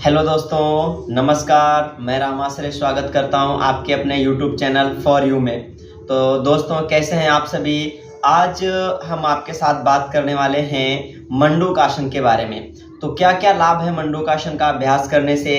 Hello दोस्तों, नमस्कार। मैं रामाश्रय स्वागत करता हूं आपके अपने यूट्यूब चैनल फॉर यू में। तो दोस्तों, कैसे हैं आप सभी। आज हम आपके साथ बात करने वाले हैं मंडूकासन के बारे में। तो क्या क्या लाभ है मंडूकासन का अभ्यास करने से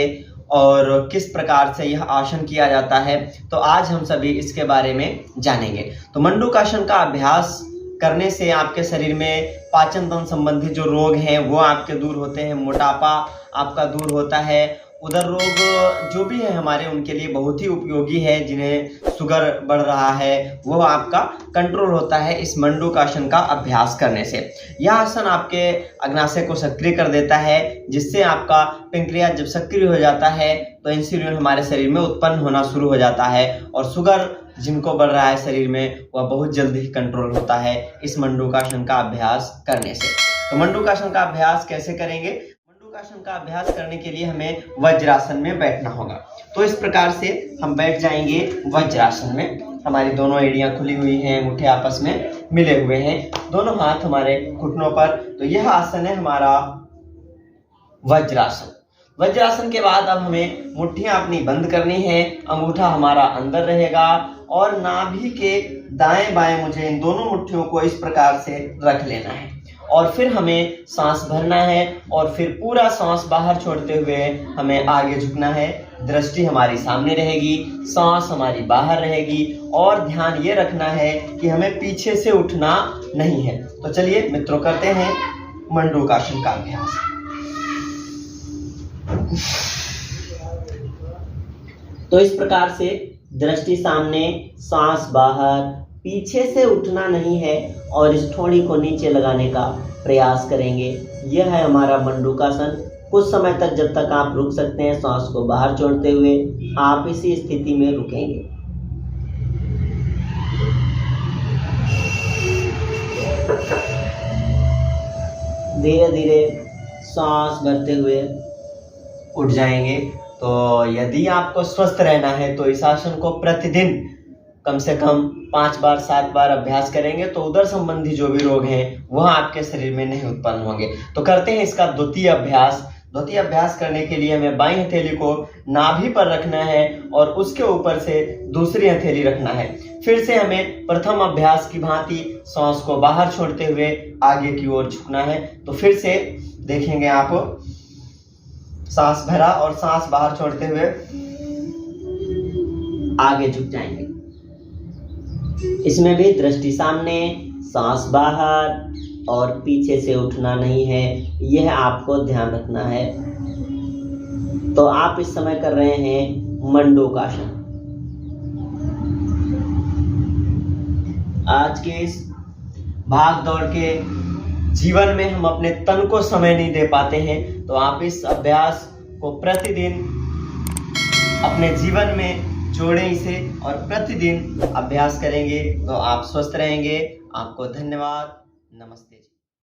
और किस प्रकार से यह आसन किया जाता है, तो आज हम सभी इसके बारे में जानेंगे। तो मंडूकासन का अभ्यास करने से आपके शरीर में पाचन तंत्र संबंधी जो रोग हैं वो आपके दूर होते हैं, मोटापा आपका दूर होता है, उदर रोग जो भी है हमारे उनके लिए बहुत ही उपयोगी है। जिन्हें शुगर बढ़ रहा है वो आपका कंट्रोल होता है इस मंडूकासन का अभ्यास करने से। यह आसन आपके अग्नाशय को सक्रिय कर देता है, जिससे आपका पेंक्रियाज जब सक्रिय हो जाता है तो इंसुलिन हमारे शरीर में उत्पन्न होना शुरू हो जाता है और शुगर जिनको बढ़ रहा है शरीर में वह बहुत जल्दी ही कंट्रोल होता है इस मंडूकासन का अभ्यास करने से। तो मंडूकासन का अभ्यास कैसे करेंगे। मंडूकासन का अभ्यास करने के लिए हमें वज्रासन में बैठना होगा। तो इस प्रकार से हम बैठ जाएंगे वज्रासन में। हमारी दोनों एड़ियां खुली हुई हैं, अंगूठे आपस में मिले हुए हैं, दोनों हाथ हमारे घुटनों पर। तो यह आसन है हमारा वज्रासन। वज्रासन के बाद अब हमें मुट्ठियां अपनी बंद करनी है, अंगूठा हमारा अंदर रहेगा और नाभि के दाएं बाएं मुझे इन दोनों मुट्ठियों को इस प्रकार से रख लेना है और फिर हमें सांस भरना है और फिर पूरा सांस बाहर छोड़ते हुए हमें आगे झुकना है। दृष्टि हमारी सामने रहेगी, सांस हमारी बाहर रहेगी और ध्यान ये रखना है कि हमें पीछे से उठना नहीं है। तो चलिए मित्रों, करते हैं मंडूकासन का अभ्यास। तो इस प्रकार से दृष्टि सामने, सांस बाहर, पीछे से उठना नहीं है और इस ठोड़ी को नीचे लगाने का प्रयास करेंगे। यह है हमारा मंडूकासन। कुछ समय तक, जब तक आप रुक सकते हैं सांस को बाहर छोड़ते हुए, आप इसी स्थिति में रुकेंगे। धीरे धीरे सांस भरते हुए उठ जाएंगे। तो यदि आपको स्वस्थ रहना है तो इस आसन को प्रतिदिन कम से कम 5 बार 7 बार अभ्यास करेंगे तो उदर संबंधी जो भी रोग हैं वह आपके शरीर में नहीं उत्पन्न होंगे। तो करते हैं इसका द्वितीय अभ्यास। द्वितीय अभ्यास करने के लिए हमें बाईं हथेली को नाभि पर रखना है और उसके ऊपर से दूसरी हथेली रखना है। फिर से हमें प्रथम अभ्यास की भांति सांस को बाहर छोड़ते हुए आगे की ओर झुकना है। तो फिर से देखेंगे आप, सांस भरा और सांस बाहर छोड़ते हुए आगे झुक जाएंगे। इसमें भी दृष्टि सामने, सांस बाहर और पीछे से उठना नहीं है, यह आपको ध्यान रखना है। तो आप इस समय कर रहे हैं मंडूकासन। आज के इस भाग दौड़ के जीवन में हम अपने तन को समय नहीं दे पाते हैं, तो आप इस अभ्यास को प्रतिदिन अपने जीवन में जोड़ें इसे और प्रतिदिन अभ्यास करेंगे तो आप स्वस्थ रहेंगे। आपको धन्यवाद। नमस्ते।